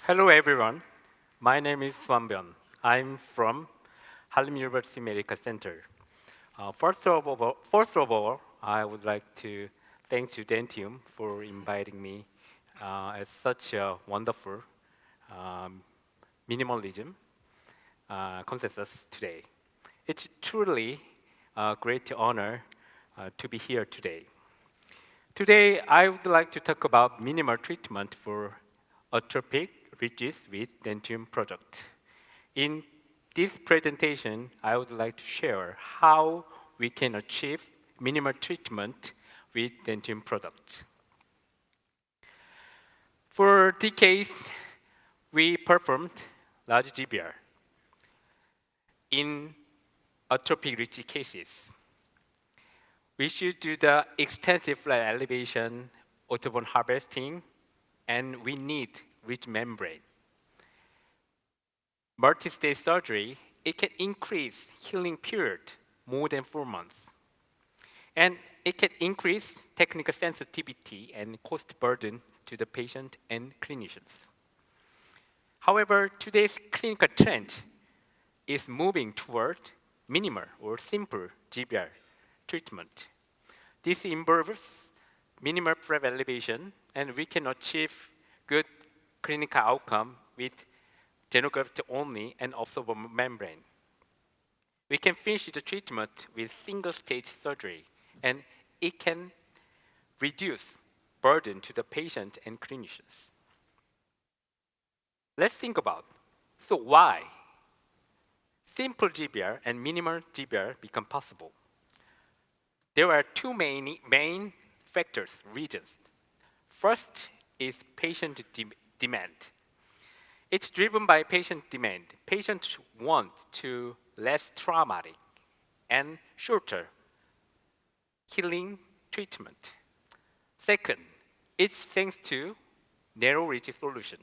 Hello, everyone. My name is Swanbyeon. I'm from Hallym University Medical Center. First of all, I would like to thank you, Dentium, for inviting me at such a wonderful um, minimalism consensus today. It's truly a great honor to be here today. Today, I would like to talk about minimal treatment for atrophic ridges with Dentium product. In this presentation, I would like to share how we can achieve minimal treatment with Dentium product. For decades, we performed large GBR in atrophic ridge cases. We should do the extensive flat elevation, autobone harvesting, and we need rich membrane. Multi-stage surgery, it can increase healing period more than 4 months. And it can increase technical sensitivity and cost burden to the patient and clinicians. However, today's clinical trend is moving toward minimal or simple GBR treatment. This involves minimal prep elevation, and we can achieve good clinical outcome with xenograft only and observable membrane. We can finish the treatment with single-stage surgery, and it can reduce burden to the patient and clinicians. Let's think about, so why simple GBR and minimal GBR become possible? There are two main factors, reasons. First is patient demand. It's driven by patient demand. Patients want to less traumatic and shorter healing treatment. Second, it's thanks to narrow ridge solution.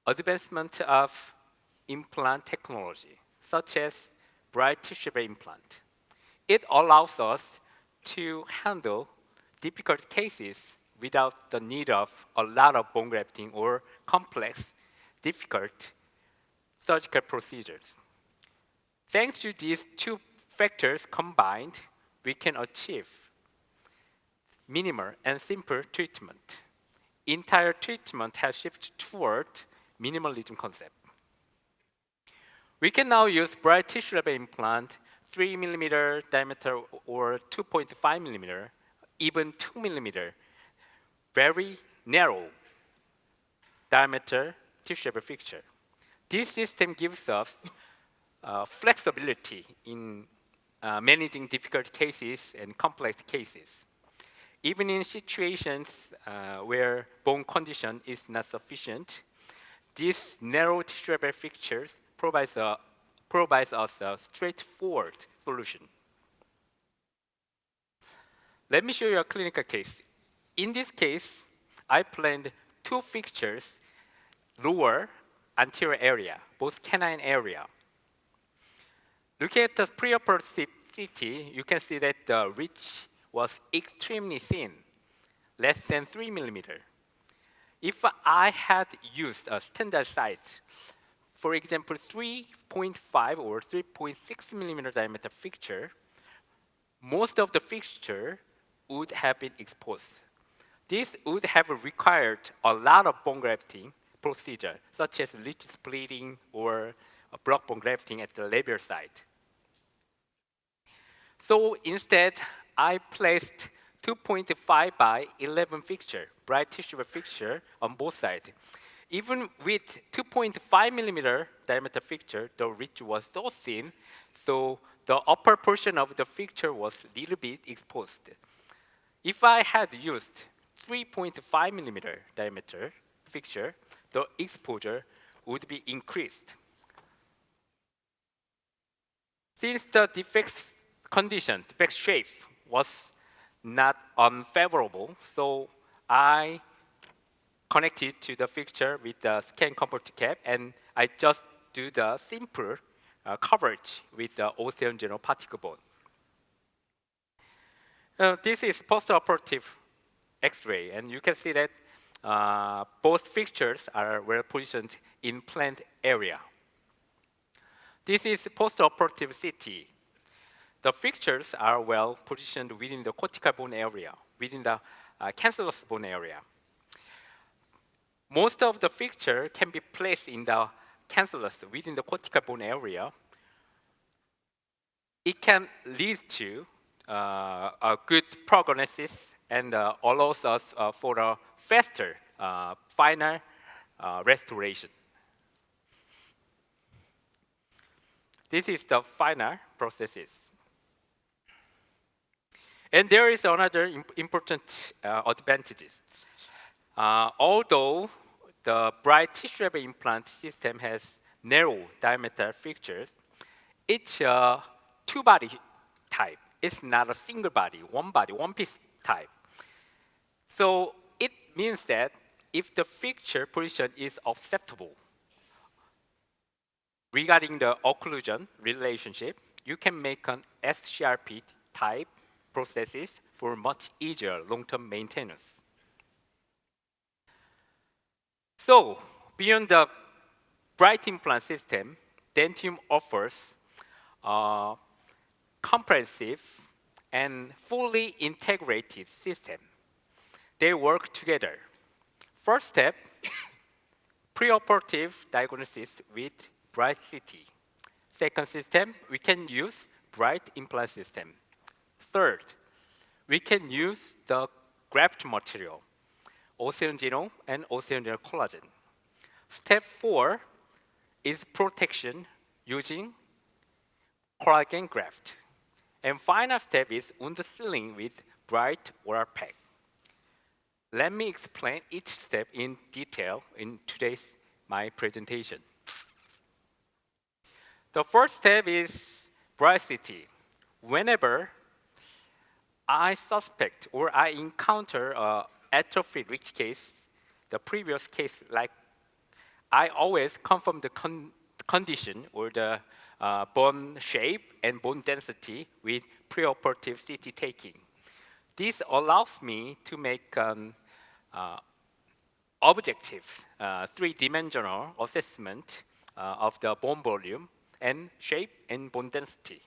Advancement of implant technology, such as bright tissue implant. It allows us to handle difficult cases without the need of a lot of bone grafting or complex, difficult surgical procedures. Thanks to these two factors combined, we can achieve minimal and simple treatment. Entire treatment has shifted toward minimalism concept. We can now use bright tissue level implant 3 millimeter diameter or 2.5 millimeter, even 2 millimeter, very narrow diameter tissue level fixture. This system gives us flexibility in managing difficult cases and complex cases. Even in situations where bone condition is not sufficient, these narrow tissue level fixtures provides us a straightforward solution. Let me show you a clinical case. In this case, I planned two fixtures, lower anterior area, both canine area. Looking at the preoperative CT, you can see that the ridge was extremely thin, less than 3 millimeter. If I had used a standard size, for example, 3.5 or 3.6 millimeter diameter fixture, most of the fixture would have been exposed. This would have required a lot of bone grafting procedure, such as ridge splitting or block bone grafting at the labial site. So instead, I placed 2.5 by 11 fixture, bright tissue fixture on both sides. Even with 2.5 millimeter diameter fixture, the ridge was so thin, so the upper portion of the fixture was a little bit exposed. If I had used 3.5 millimeter diameter fixture, the exposure would be increased. Since the defect condition, defect shape was not unfavorable, so I connected to the fixture with the scan comfort cap, and I just do the simple coverage with the ocean general particle bone. This is postoperative X-ray, and you can see that both fixtures are well positioned in planned area. This is post-operative CT. The fixtures are well positioned within the cortical bone area, within the cancellous bone area. Most of the fixture can be placed in the cancellous within the cortical bone area. It can lead to a good prognosis and allows us for a faster final restoration. This is the final processes. And there is another important advantages. Although the bright tissue level implant system has narrow diameter fixtures, it's a two-body type. It's not a single body, one piece type. So it means that if the fixture position is acceptable regarding the occlusion relationship, you can make an SCRP type prosthesis for much easier long-term maintenance. So beyond the bright implant system, Dentium offers a comprehensive and fully integrated system. They work together. First step, preoperative diagnosis with bright CT. Second system, we can use bright implant system. Third, we can use the graft material, osteogeno and osteogeno collagen. Step 4 is protection using collagen graft. And final step is wound sealing with bright oral pack. Let me explain each step in detail in today's my presentation. The first step is bright CT. Whenever I suspect or I encounter a atrophic rich case, the previous case, like I always confirm the condition or the bone shape and bone density with preoperative CT taking. This allows me to make an objective three-dimensional assessment of the bone volume and shape and bone density.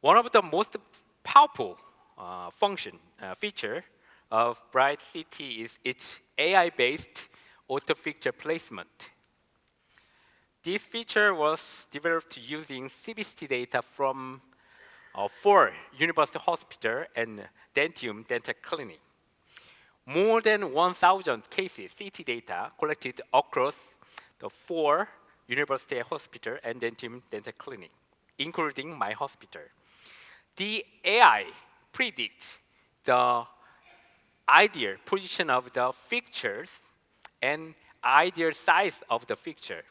One of the most powerful feature of Bright CT is its AI-based auto-fixture placement. This feature was developed using CBCT data from 4 university hospitals and Dentium dental clinic. More than 1,000 cases CT data collected across the 4 university hospitals and Dentium dental clinic, including my hospital. The AI predicts the ideal position of the fixtures and ideal size of the fixture.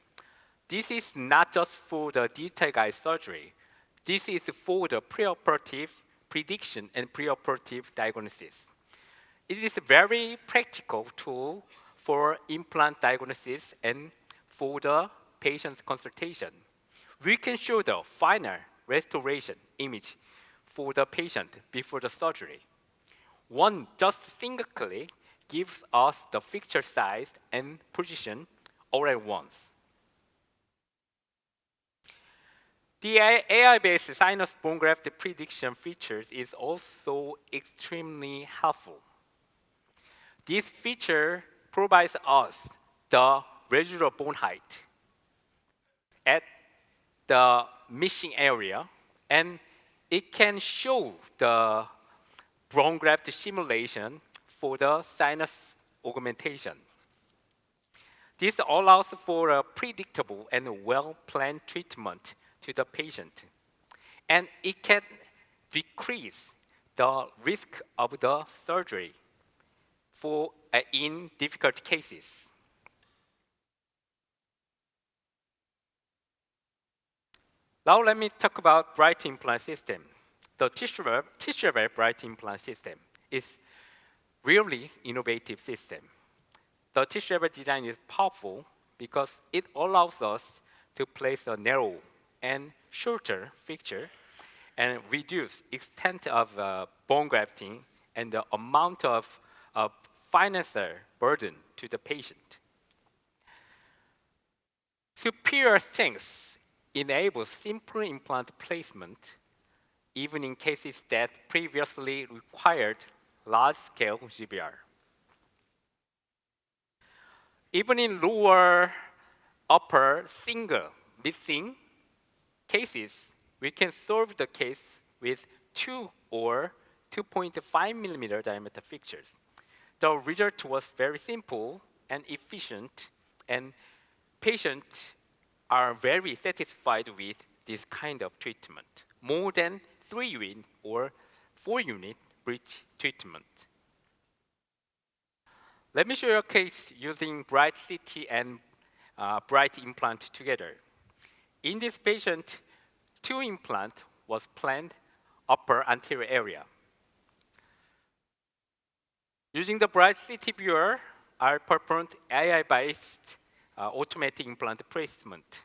This is not just for the detail guide surgery. This is for the preoperative prediction and preoperative diagnosis. It is a very practical tool for implant diagnosis and for the patient's consultation. We can show the final restoration image for the patient before the surgery. One just single click gives us the fixture size and position all at once. The AI-based sinus bone graft prediction features is also extremely helpful. This feature provides us the residual bone height at the missing area, and it can show the bone graft simulation for the sinus augmentation. This allows for a predictable and well-planned treatment to the patient, and it can decrease the risk of the surgery in difficult cases. Now let me talk about bright implant system. The tissue web bright implant system is really innovative system. The tissue web design is powerful because it allows us to place a narrow and shorter fixture and reduce extent of bone grafting and the amount of financial burden to the patient. Superior strength enables simple implant placement even in cases that previously required large-scale GBR. Even in lower upper single missing cases, we can solve the case with 2 or 2.5 millimeter diameter fixtures. The result was very simple and efficient, and patients are very satisfied with this kind of treatment, more than 3-unit or 4-unit bridge treatment. Let me show you a case using Bright CT and Bright implant together. In this patient, 2 implant was planned upper anterior area. Using the Bright CT viewer, I performed AI-based automatic implant placement.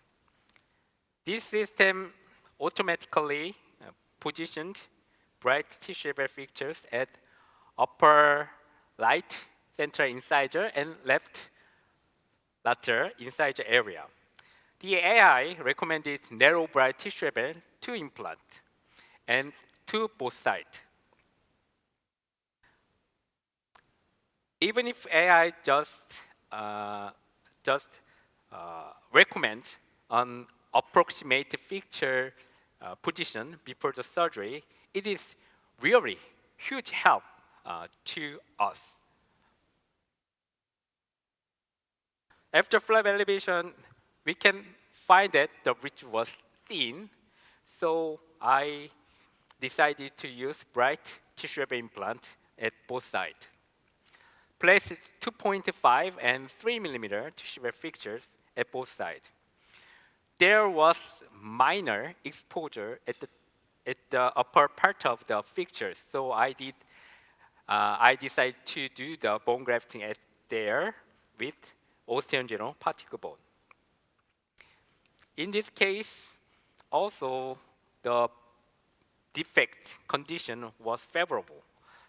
This system automatically positioned bright tissue-level fixtures at upper right central incisor and left lateral incisor area. The AI recommended narrow bright tissue-level 2 implant and to both sides. Even if AI just recommend an approximate fixture position before the surgery, it is really huge help to us. After flap elevation, we can find that the bridge was thin, so I decided to use bright tissue-level implant at both sides. Place 2.5 and 3 millimeter tissue-level fixtures at both sides. There was minor exposure at the upper part of the fixtures, so I decided to do the bone grafting at there with osteogenic particle bone. In this case, also the defect condition was favorable,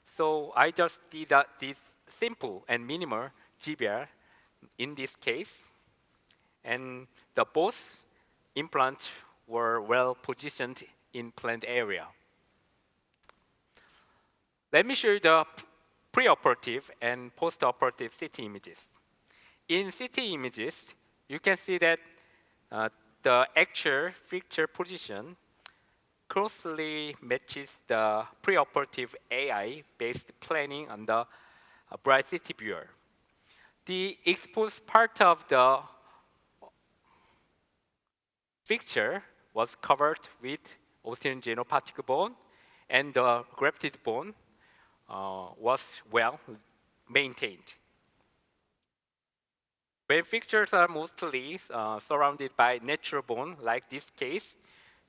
so I just did this simple and minimal GBR in this case, and the both implants were well positioned in planned area. Let me show you the preoperative and postoperative CT images. In CT images, you can see that the actual fixture position closely matches the preoperative AI-based planning on the Bright CT viewer. The exposed part of the fixture was covered with osteogenic particle bone, and the grafted bone was well maintained. When fixtures are mostly surrounded by natural bone, like this case,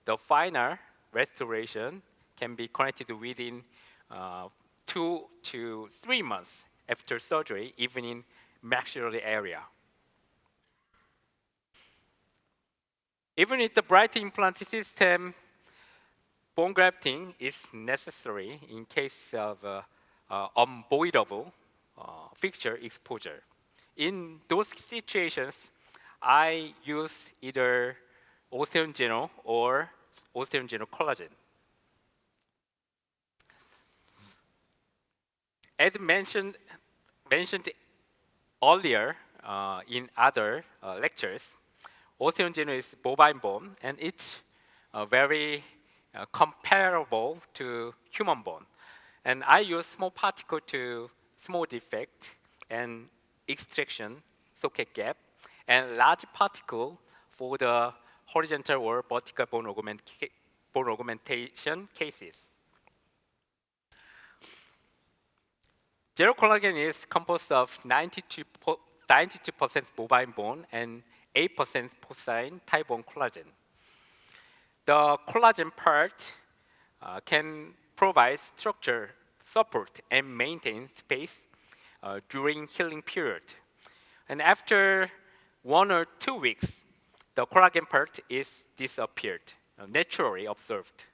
the final restoration can be connected within 2 to 3 months after surgery, even in maxillary area. Even if the Bright implant system, bone grafting is necessary in case of unavoidable fixture exposure. In those situations, I use either osteogenic or osteogenic collagen. As mentioned earlier in other lectures, osteogenic is bovine bone, and it's very comparable to human bone. And I use small particle to small defect and extraction, socket gap, and large particle for the horizontal or vertical bone augmentation cases. Zero collagen is composed of 92% bovine bone and 8% porcine thigh bone collagen. The collagen part can provide structure, support, and maintain space during healing period. And after 1 or 2 weeks, the collagen part is disappeared, naturally observed.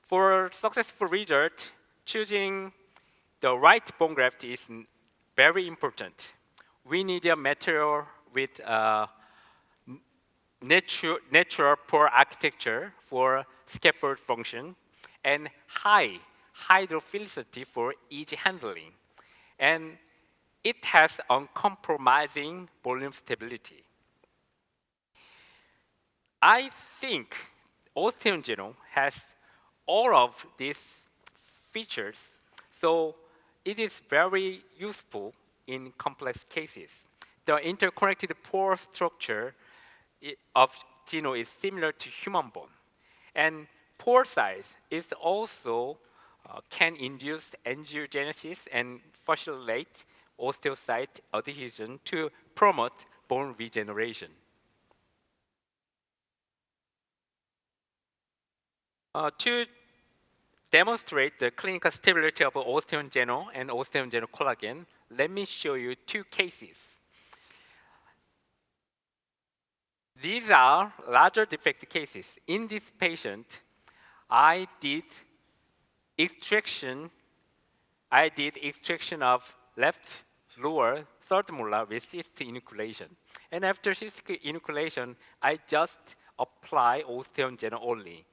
For successful result, choosing the right bone graft is very important. We need a material with natural pore architecture for scaffold function and high hydrophilicity for easy handling. And it has uncompromising volume stability. I think Osteon Genome has all of these features, so it is very useful in complex cases. The interconnected pore structure of genome is similar to human bone, and pore size is also can induce angiogenesis and facilitate osteocyte adhesion to promote bone regeneration. To demonstrate the clinical stability of osteon geno and osteon geno collagen, let me show you two cases. These are larger defect cases. In this patient, I did extraction of left lower third molar with cyst inoculation. And after cyst inoculation, I just apply osteon geno only.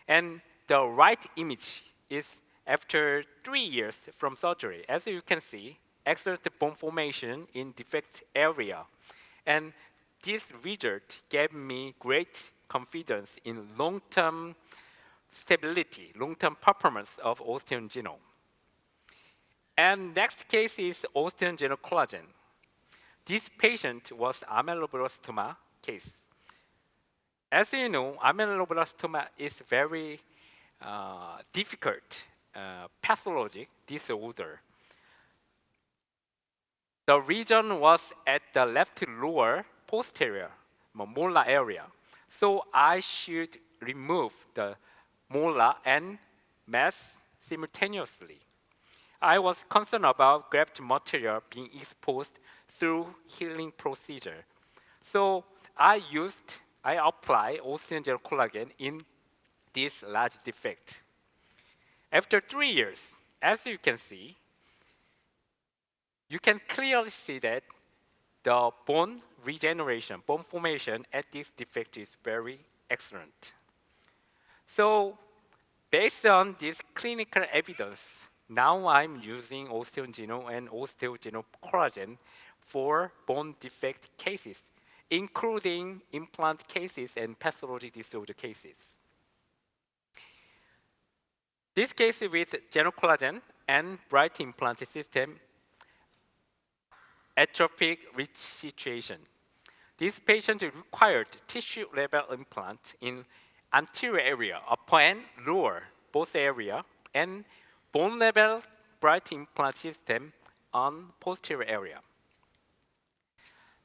And the right image is after 3 years from surgery. As you can see, excellent bone formation in defect area. And this result gave me great confidence in long-term stability, long-term performance of osteon genome. And next case is osteon geno collagen. This patient was ameloblastoma case. As you know, ameloblastoma is very difficult pathologic disorder. The region was at the left lower posterior molar area. So I should remove the molar and mass simultaneously. I was concerned about graft material being exposed through healing procedure. So I apply osteon gel collagen in this large defect. After 3 years, as you can see, you can clearly see that the bone regeneration, bone formation at this defect is very excellent. So based on this clinical evidence, now I'm using osteon geno and osteon geno collagen for bone defect cases, including implant cases and pathologic disorder cases. This case with genocollagen and bright implant system, atrophic rich situation. This patient required tissue level implant in anterior area, upper and lower, both area, and bone level bright implant system on posterior area.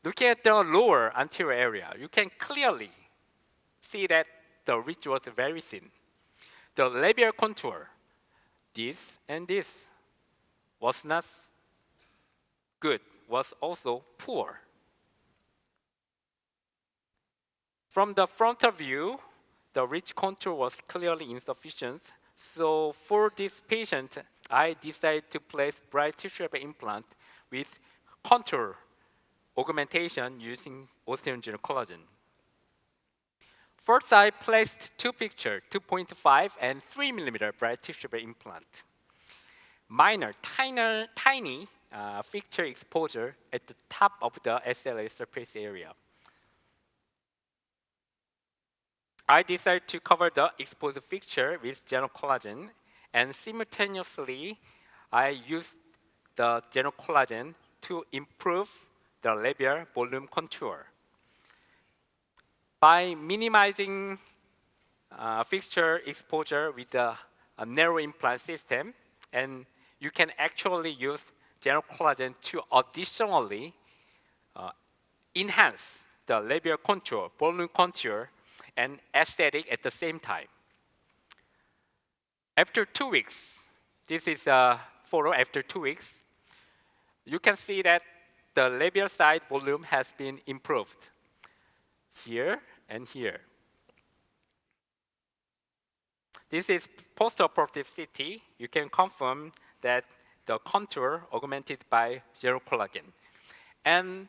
Looking at the lower anterior area, you can clearly see that the ridge was very thin. The labial contour, this and this, was not good, was also poor. From the frontal view, the ridge contour was clearly insufficient. So for this patient, I decided to place bright tissue implant with contour augmentation using osteon geno collagen. First, I placed two pictures, 2.5 and 3 millimeter bright tissue implant. Minor, tiny fixture exposure at the top of the SLA surface area. I decided to cover the exposed fixture with genocollagen, and simultaneously, I used the genocollagen to improve the labial volume contour. By minimizing fixture exposure with a narrow implant system, and you can actually use genocollagen to additionally enhance the labial contour, volume contour, and aesthetic at the same time. After 2 weeks, this is a photo after 2 weeks, you can see that the labial side volume has been improved here and here. This is post-operative CT. You can confirm that the contour augmented by zero collagen. And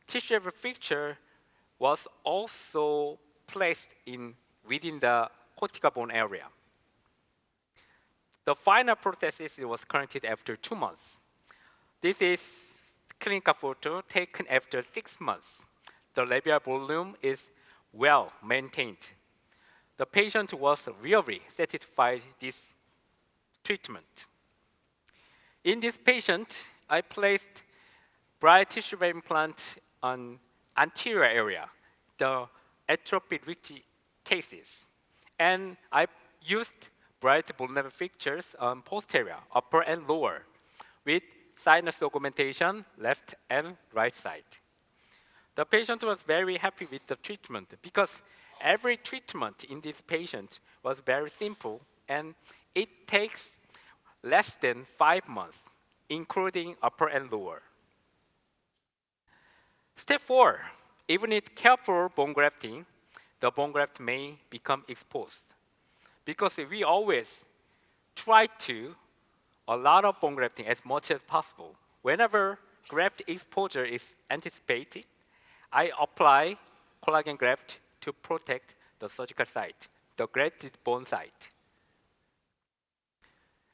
tissue fixture was also placed within the cortical bone area. The final prosthesis was corrected after 2 months. This is clinical photo taken after 6 months. The labial volume is well maintained. The patient was really satisfied with this treatment. In this patient, I placed bright tissue implant on anterior area, the atrophic rich cases. And I used bright bone level fixtures on posterior, upper and lower, with sinus augmentation left and right side. The patient was very happy with the treatment because every treatment in this patient was very simple and it takes less than 5 months, including upper and lower. Step 4, even with careful bone grafting, the bone graft may become exposed because we always try to a lot of bone grafting as much as possible. Whenever graft exposure is anticipated, I apply collagen graft to protect the surgical site, the grafted bone site.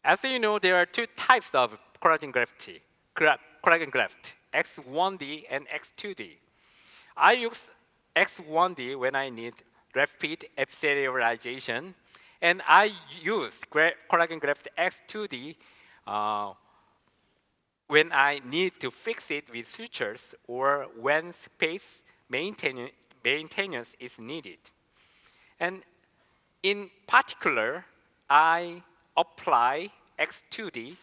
As you know, there are 2 types of collagen graft, X1D and X2D. I use X1D when I need rapid epithelialization, and I use collagen graft X2D when I need to fix it with sutures or when space maintenance is needed. And in particular, I apply X2D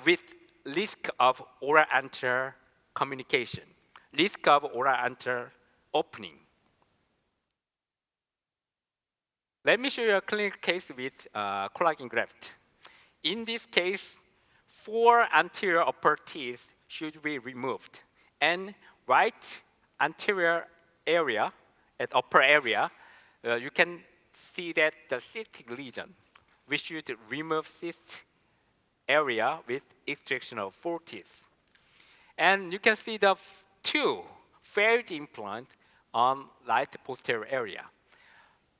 with risk of oral anterior communication, risk of oral anterior opening. Let me show you a clinical case with collagen graft. In this case, 4 anterior upper teeth should be removed, and right anterior area, at upper area, you can see that the cystic lesion. We should remove this area with extraction of 4 teeth. And you can see the 2 failed implants on right posterior area.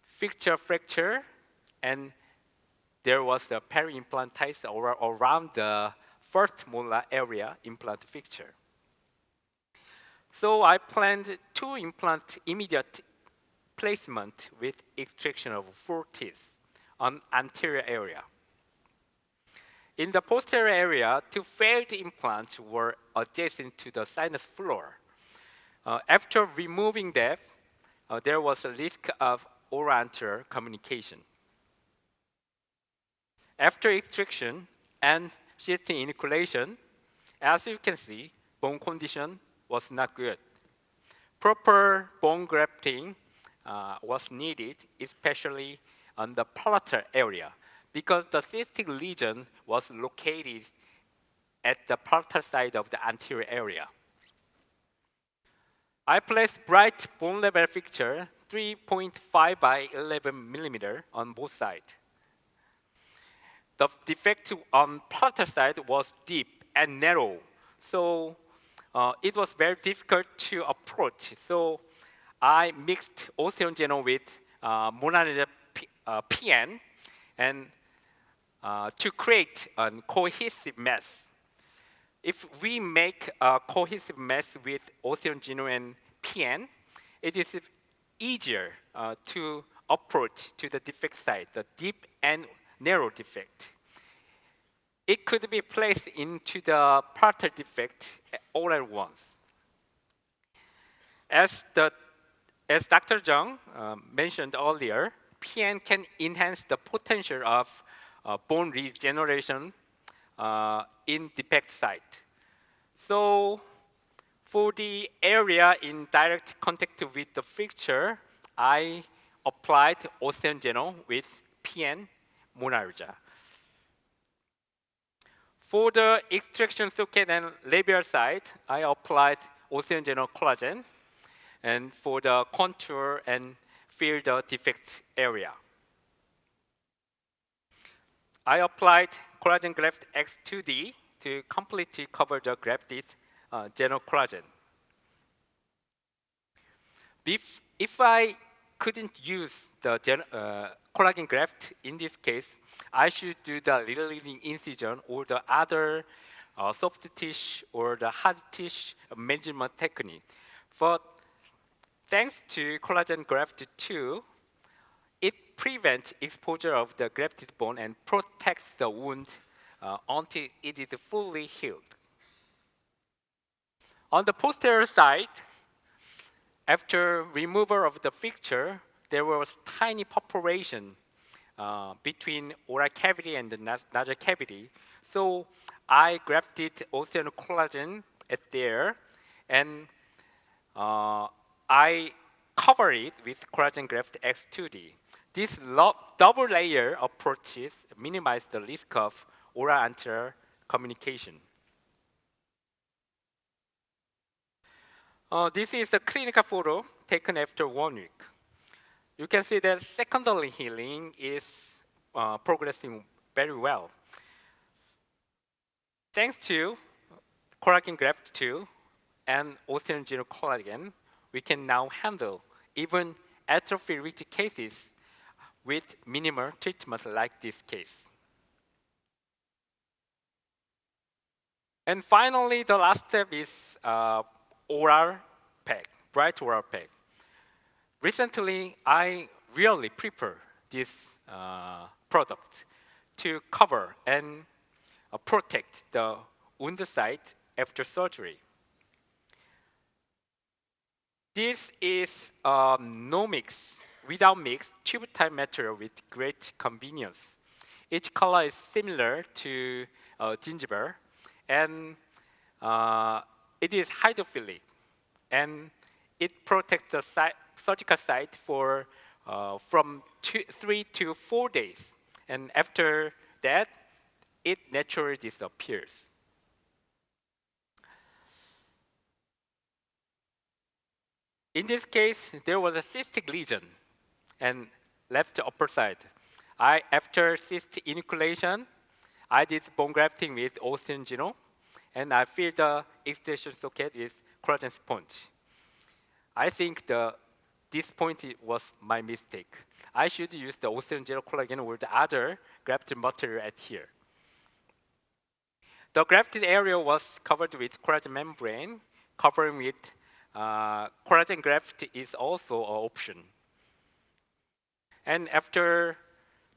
Fixture fracture, and there was the peri-implantitis around the first molar area implant fixture. So I planned 2 implant immediate placement with extraction of 4 teeth on anterior area. In the posterior area, 2 failed implants were adjacent to the sinus floor. After removing that, there was a risk of oral anterior communication. After extraction and shifting inoculation, as you can see, bone condition was not good. Proper bone grafting was needed, especially on the palatal area, because the cystic lesion was located at the palatal side of the anterior area. I placed bright bone level fixture 3.5 by 11 millimeter on both sides. The defect on palatal side was deep and narrow, so it was very difficult to approach. So I mixed osteogeno with Mininalism PN and to create a cohesive mass. If we make a cohesive mass with osteogeno and PN, it is easier to approach to the defect site, the deep and narrow defect. It could be placed into the palatal defect all at once. As Dr. Zhang mentioned earlier, PN can enhance the potential of bone regeneration in defect site. So for the area in direct contact with the fixture, I applied osteogeno with PN Monarja. For the extraction socket and labial side, I applied osteogeno collagen, and for the contour and fill the defect area. I applied collagen graft X2D to completely cover the grafted general collagen. If I couldn't use the collagen graft in this case, I should do the leading incision or the other soft tissue or the hard tissue management technique. But thanks to collagen graft 2, it prevents exposure of the grafted bone and protects the wound until it is fully healed. On the posterior side, after removal of the fixture, there was tiny perforation between oral cavity and the nasal cavity. So I grafted osteocollagen at there, and I cover it with collagen graft X2D. This double layer approaches minimize the risk of oral-anterior communication. This is a clinical photo taken after 1 week. You can see that secondary healing is progressing very well. Thanks to collagen graft 2 and osteogenic collagen, we can now handle even atrophy-rich cases with minimal treatment like this case. And finally, the last step is oral pack, bright oral pack. Recently, I really prefer this product to cover and protect the wound site after surgery. This is no mix, without mix, tube-type material with great convenience. Each color is similar to gingiva, and it is hydrophilic, and it protects the surgical site for from 3 to 4 days, and after that, it naturally disappears. In this case, there was a cystic lesion and left upper side. After cyst inoculation, I did bone grafting with osteogeno, and I filled the extension socket with collagen sponge. I think this point was my mistake. I should use the osteogeno collagen or the other grafted material at here. The grafted area was covered with collagen membrane. Covering with collagen graft is also an option. And after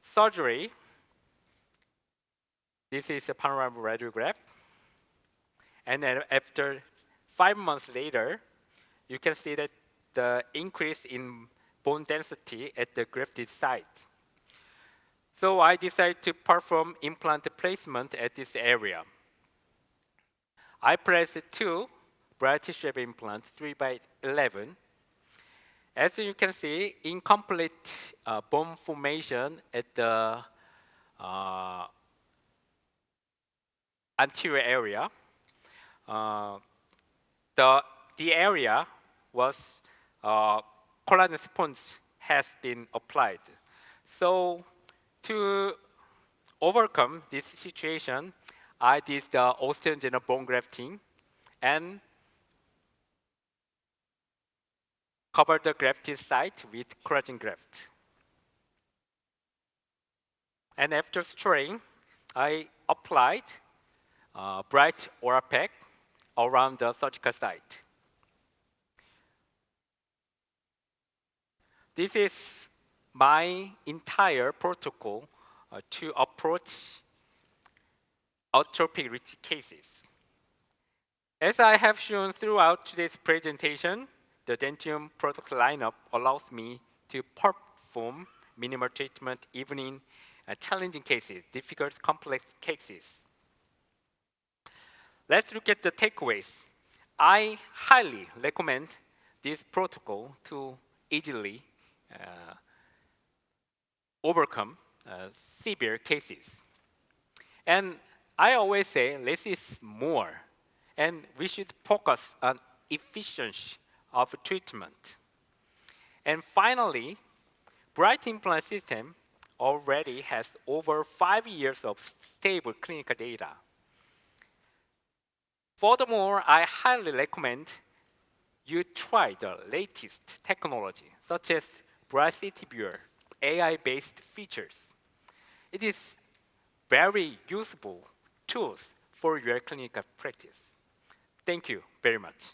surgery, this is a panoramic radiograph. And then after 5 months later, you can see that the increase in bone density at the grafted site. So I decided to perform implant placement at this area. I placed 2 bright-shaped implants, 3x11. As you can see, incomplete bone formation at the anterior area. The area was collagen sponge has been applied. So to overcome this situation, I did the osteogenic bone grafting and covered the grafted site with collagen graft. And after straying, I applied bright oral pack around the surgical site. This is my entire protocol to approach atrophic-rich cases. As I have shown throughout today's presentation, the Dentium product lineup allows me to perform minimal treatment even in challenging cases, difficult, complex cases. Let's look at the takeaways. I highly recommend this protocol to easily overcome severe cases. And I always say less is more, and we should focus on efficiency of treatment. And finally, bright implant system already has over 5 years of stable clinical data. Furthermore, I highly recommend you try the latest technology, such as Bracity Viewer, AI-based features. It is very useful tools for your clinical practice. Thank you very much.